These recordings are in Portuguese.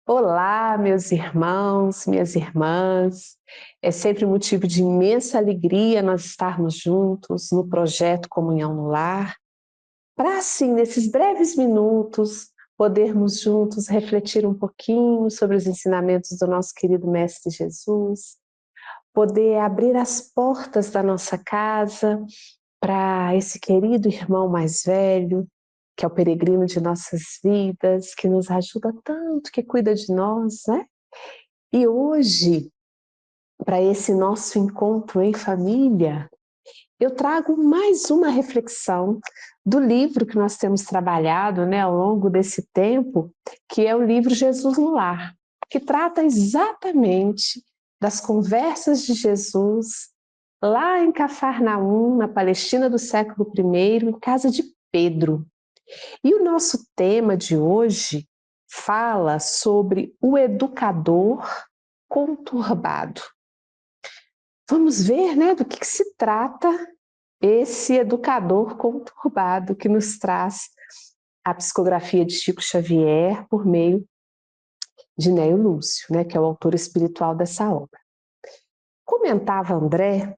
Olá, meus irmãos, minhas irmãs. É sempre motivo de imensa alegria nós estarmos juntos no projeto Comunhão no Lar, para assim, nesses breves minutos, podermos juntos refletir um pouquinho sobre os ensinamentos do nosso querido Mestre Jesus, poder abrir as portas da nossa casa para esse querido irmão mais velho, que é o peregrino de nossas vidas, que nos ajuda tanto, que cuida de nós, né? E hoje, para esse nosso encontro em família, eu trago mais uma reflexão do livro que nós temos trabalhado, né, ao longo desse tempo, que é o livro Jesus no Lar, que trata exatamente das conversas de Jesus lá em Cafarnaum, na Palestina do século I, em casa de Pedro. E o nosso tema de hoje fala sobre o educador conturbado. Vamos ver, né, do que se trata esse educador conturbado que nos traz a psicografia de Chico Xavier por meio de Néio Lúcio, né, que é o autor espiritual dessa obra. Comentava André,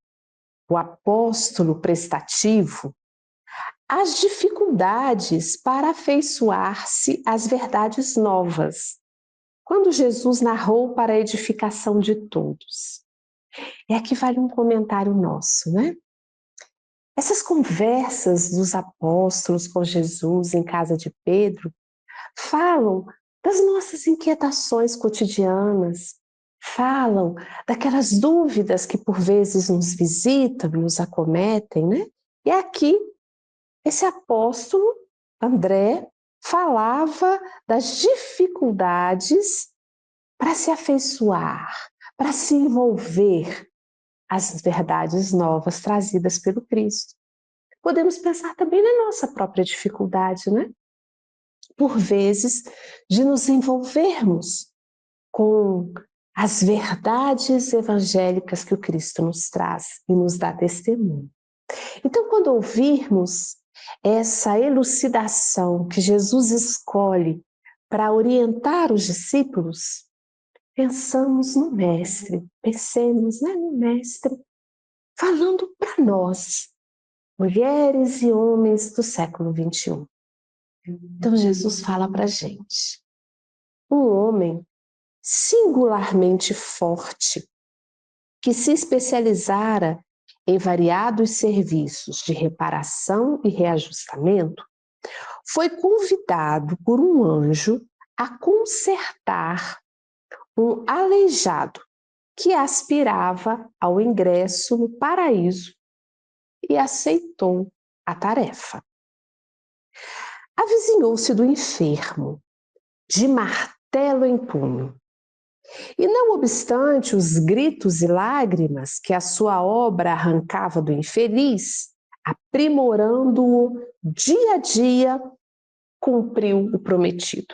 o apóstolo prestativo, as dificuldades para afeiçoar-se às verdades novas, quando Jesus narrou para a edificação de todos. E aqui vale um comentário nosso, né? Essas conversas dos apóstolos com Jesus em casa de Pedro falam das nossas inquietações cotidianas, falam daquelas dúvidas que por vezes nos visitam, nos acometem, né? E aqui, esse apóstolo, André, falava das dificuldades para se afeiçoar, para se envolver as verdades novas trazidas pelo Cristo. Podemos pensar também na nossa própria dificuldade, né? Por vezes, de nos envolvermos com as verdades evangélicas que o Cristo nos traz e nos dá testemunho. Então, quando ouvirmos essa elucidação que Jesus escolhe para orientar os discípulos, pensamos no Mestre, pensemos, né, no Mestre, falando para nós, mulheres e homens do século XXI. Então Jesus fala para a gente, um homem singularmente forte, que se especializara em variados serviços de reparação e reajustamento, foi convidado por um anjo a consertar um aleijado que aspirava ao ingresso no paraíso e aceitou a tarefa. Avizinhou-se do enfermo, de martelo em punho, e não obstante os gritos e lágrimas que a sua obra arrancava do infeliz, aprimorando-o dia a dia, cumpriu o prometido.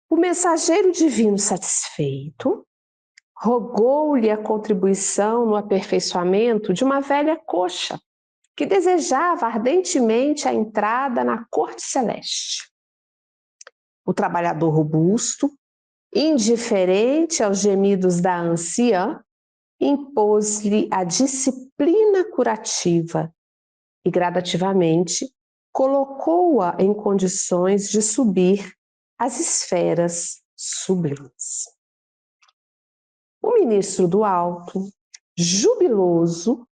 O mensageiro divino satisfeito, rogou-lhe a contribuição no aperfeiçoamento de uma velha coxa, que desejava ardentemente a entrada na corte celeste. O trabalhador robusto, indiferente aos gemidos da anciã, impôs-lhe a disciplina curativa e gradativamente colocou-a em condições de subir às esferas sublimes. O ministro do Alto, jubiloso,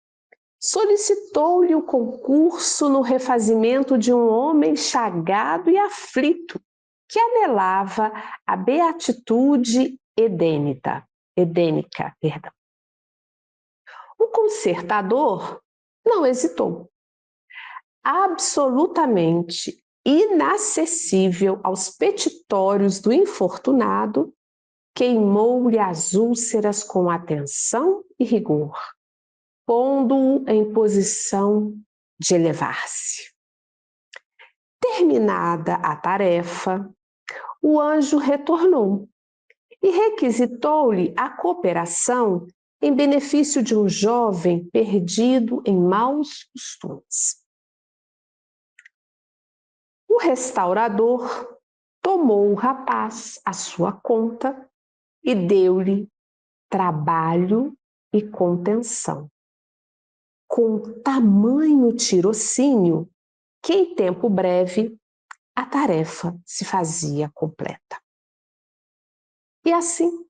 solicitou-lhe o concurso no refazimento de um homem chagado e aflito, que anelava a beatitude edênica. O consertador não hesitou. Absolutamente inacessível aos petitórios do infortunado, queimou-lhe as úlceras com atenção e rigor, pondo-o em posição de elevar-se. Terminada a tarefa, o anjo retornou e requisitou-lhe a cooperação em benefício de um jovem perdido em maus costumes. O restaurador tomou o rapaz à sua conta e deu-lhe trabalho e contenção, com tamanho tirocínio que em tempo breve a tarefa se fazia completa. E assim,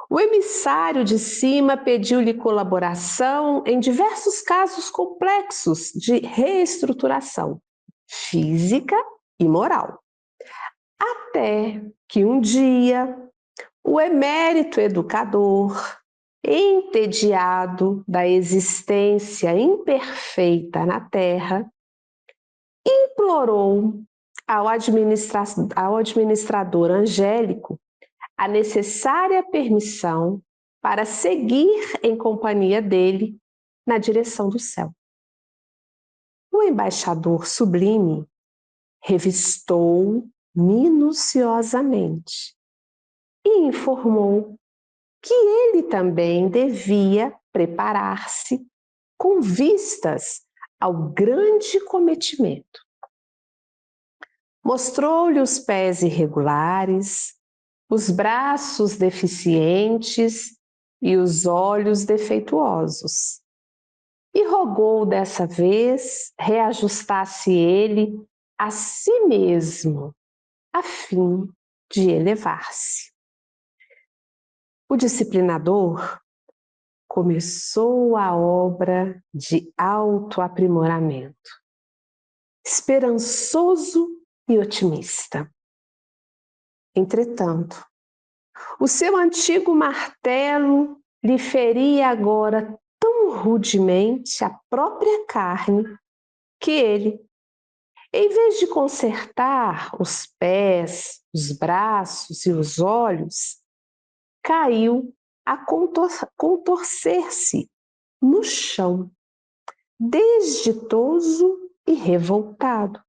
o emissário de cima pediu-lhe colaboração em diversos casos complexos de reestruturação física e moral. Até que um dia, o emérito educador, entediado da existência imperfeita na Terra, implorou ao administrador angélico a necessária permissão para seguir em companhia dele na direção do céu. O embaixador sublime revistou minuciosamente e informou que ele também devia preparar-se com vistas ao grande cometimento. Mostrou-lhe os pés irregulares, os braços deficientes e os olhos defeituosos, e rogou dessa vez reajustasse ele a si mesmo, a fim de elevar-se. O disciplinador começou a obra de autoaprimoramento, esperançoso e otimista. Entretanto, o seu antigo martelo lhe feria agora tão rudemente a própria carne que ele, em vez de consertar os pés, os braços e os olhos, caiu a contorcer-se no chão, desditoso e revoltado,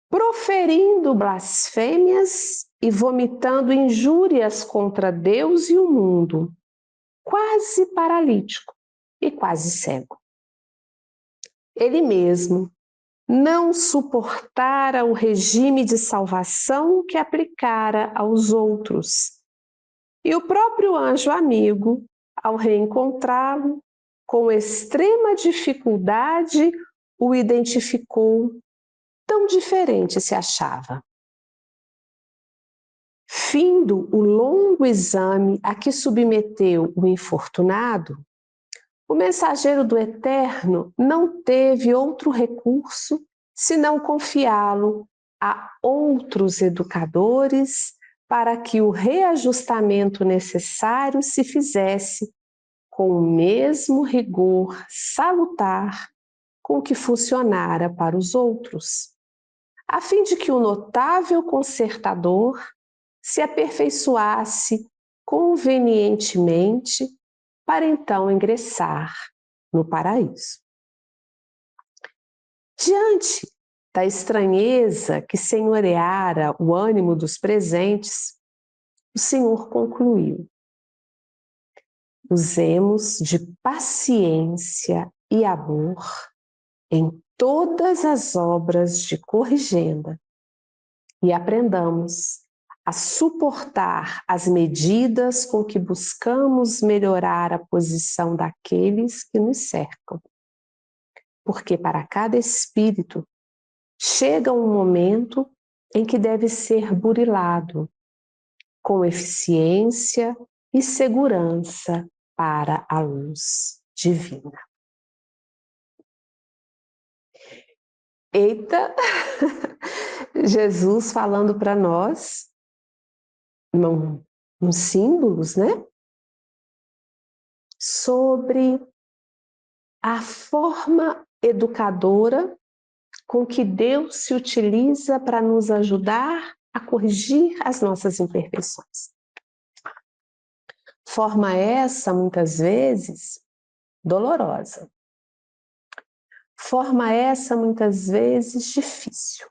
proferindo blasfêmias e vomitando injúrias contra Deus e o mundo, quase paralítico e quase cego. Ele mesmo não suportara o regime de salvação que aplicara aos outros, e o próprio anjo amigo, ao reencontrá-lo, com extrema dificuldade, o identificou, tão diferente se achava. Findo o longo exame a que submeteu o infortunado, o mensageiro do Eterno não teve outro recurso senão confiá-lo a outros educadores para que o reajustamento necessário se fizesse com o mesmo rigor salutar com que funcionara para os outros, a fim de que o notável consertador se aperfeiçoasse convenientemente para então ingressar no paraíso. Diante da estranheza que senhoreara o ânimo dos presentes, o Senhor concluiu: usemos de paciência e amor em todas as obras de corrigenda e aprendamos a suportar as medidas com que buscamos melhorar a posição daqueles que nos cercam. Porque para cada espírito chega um momento em que deve ser burilado, com eficiência e segurança para a luz divina. Eita! Jesus falando para nós, nos símbolos, né? Sobre a forma educadora com que Deus se utiliza para nos ajudar a corrigir as nossas imperfeições. Forma essa, muitas vezes, dolorosa. Forma essa, muitas vezes, difícil.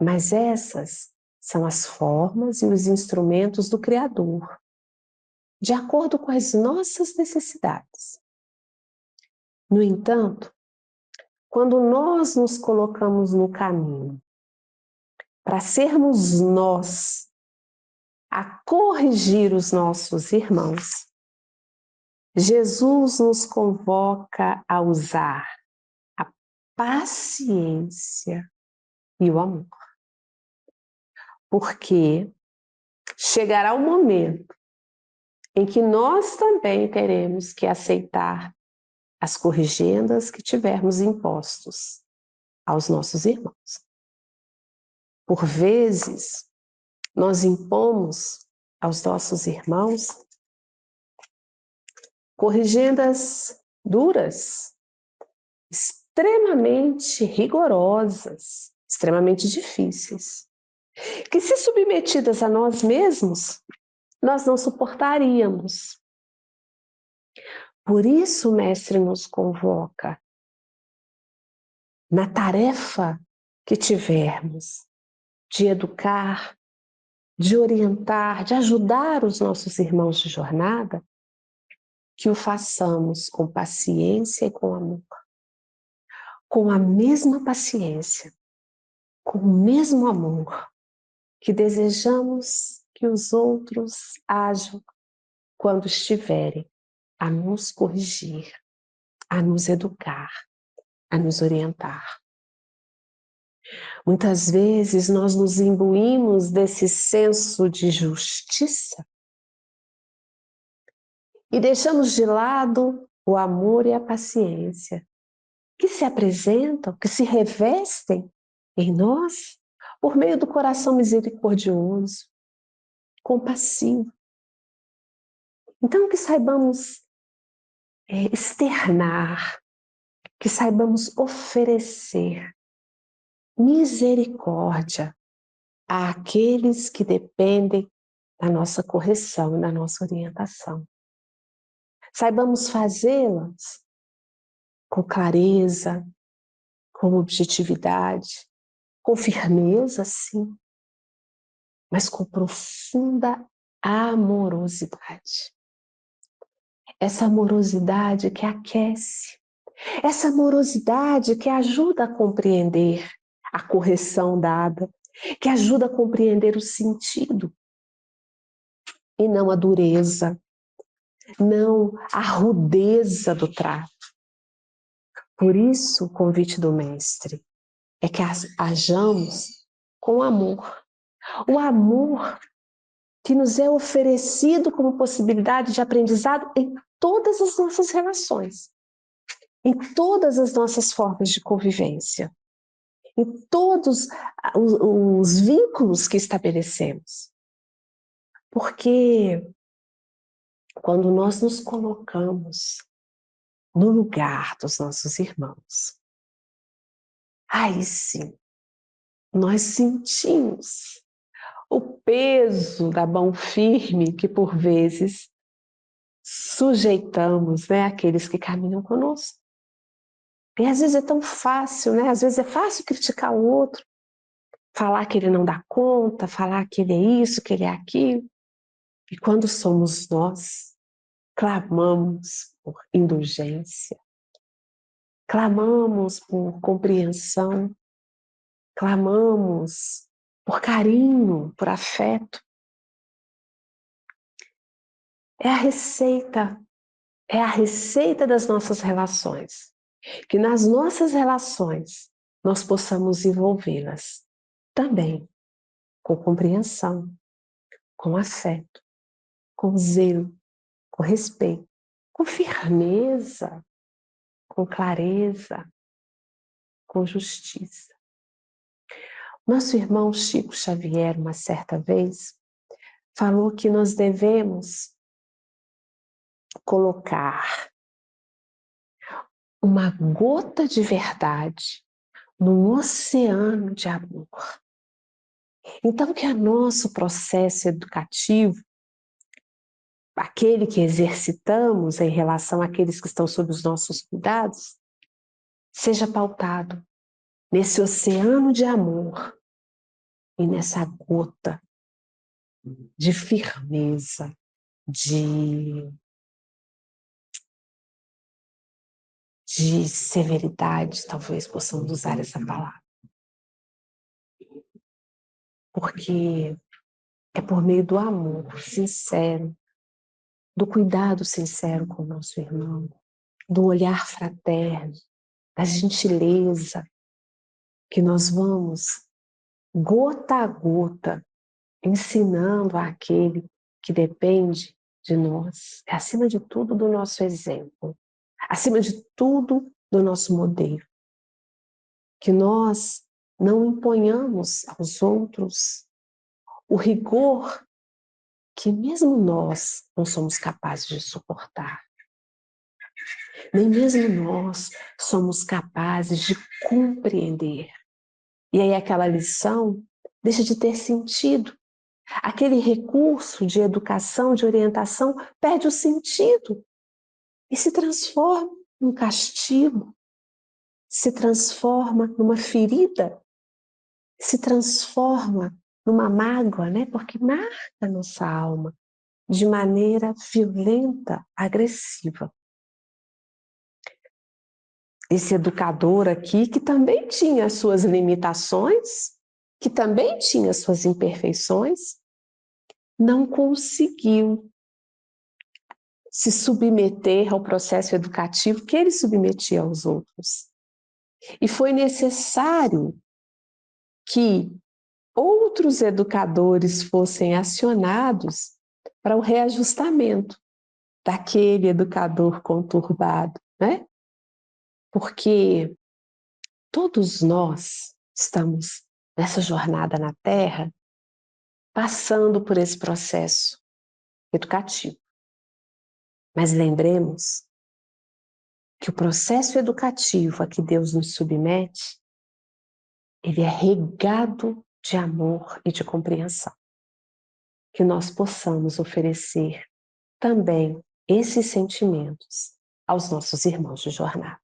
Mas essas são as formas e os instrumentos do Criador, de acordo com as nossas necessidades. No entanto, quando nós nos colocamos no caminho para sermos nós a corrigir os nossos irmãos, Jesus nos convoca a usar a paciência e o amor. Porque chegará o momento em que nós também teremos que aceitar as corrigendas que tivermos impostos aos nossos irmãos. Por vezes, nós impomos aos nossos irmãos corrigendas duras, extremamente rigorosas, extremamente difíceis, que, se submetidas a nós mesmos, nós não suportaríamos. Por isso o Mestre nos convoca, na tarefa que tivermos, de educar, de orientar, de ajudar os nossos irmãos de jornada, que o façamos com paciência e com amor. Com a mesma paciência, com o mesmo amor que desejamos que os outros ajam quando estiverem a nos corrigir, a nos educar, a nos orientar. Muitas vezes nós nos imbuímos desse senso de justiça e deixamos de lado o amor e a paciência, que se apresentam, que se revestem em nós por meio do coração misericordioso, compassivo. Então, que saibamos externar, que saibamos oferecer misericórdia àqueles que dependem da nossa correção e da nossa orientação. Saibamos fazê-las com clareza, com objetividade, com firmeza, sim, mas com profunda amorosidade. Essa amorosidade que aquece, essa amorosidade que ajuda a compreender a correção dada, que ajuda a compreender o sentido, e não a dureza, não a rudeza do trato. Por isso, o convite do Mestre é que hajamos com amor. O amor que nos é oferecido como possibilidade de aprendizado em todas as nossas relações, em todas as nossas formas de convivência, em todos os vínculos que estabelecemos. Porque quando nós nos colocamos no lugar dos nossos irmãos, aí sim, nós sentimos o peso da mão firme que, por vezes, sujeitamos, né, àqueles que caminham conosco. E às vezes é tão fácil, né? Às vezes é fácil criticar o outro, falar que ele não dá conta, falar que ele é isso, que ele é aquilo. E quando somos nós, clamamos por indulgência, clamamos por compreensão, clamamos por carinho, por afeto. É a receita das nossas relações. Que nas nossas relações nós possamos envolvê-las também com compreensão, com afeto, com zelo, com respeito, com firmeza, com clareza, com justiça. Nosso irmão Chico Xavier, uma certa vez, falou que nós devemos colocar uma gota de verdade num oceano de amor. Então, que o nosso processo educativo, aquele que exercitamos em relação àqueles que estão sob os nossos cuidados, seja pautado nesse oceano de amor e nessa gota de firmeza, de severidade, talvez possamos usar essa palavra. porque é por meio do amor sincero, do cuidado sincero com o nosso irmão, do olhar fraterno, da gentileza, que nós vamos, gota a gota, ensinando àquele que depende de nós, acima de tudo do nosso exemplo, acima de tudo do nosso modelo. Que nós não imponhamos aos outros o rigor que mesmo nós não somos capazes de suportar. Nem mesmo nós somos capazes de compreender. E aí aquela lição deixa de ter sentido. Aquele recurso de educação, de orientação, perde o sentido e se transforma num castigo, se transforma numa ferida, se transforma numa mágoa, né? Porque marca a nossa alma de maneira violenta, agressiva. Esse educador aqui, que também tinha as suas limitações, que também tinha as suas imperfeições, não conseguiu se submeter ao processo educativo que ele submetia aos outros. E foi necessário que outros educadores fossem acionados para o reajustamento daquele educador conturbado, né? Porque todos nós estamos nessa jornada na Terra passando por esse processo educativo. Mas lembremos que o processo educativo a que Deus nos submete, ele é regado de amor e de compreensão. Que nós possamos oferecer também esses sentimentos aos nossos irmãos de jornada.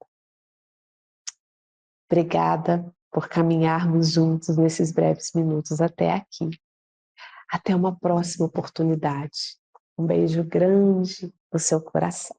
Obrigada por caminharmos juntos nesses breves minutos até aqui. Até uma próxima oportunidade. Um beijo grande no seu coração.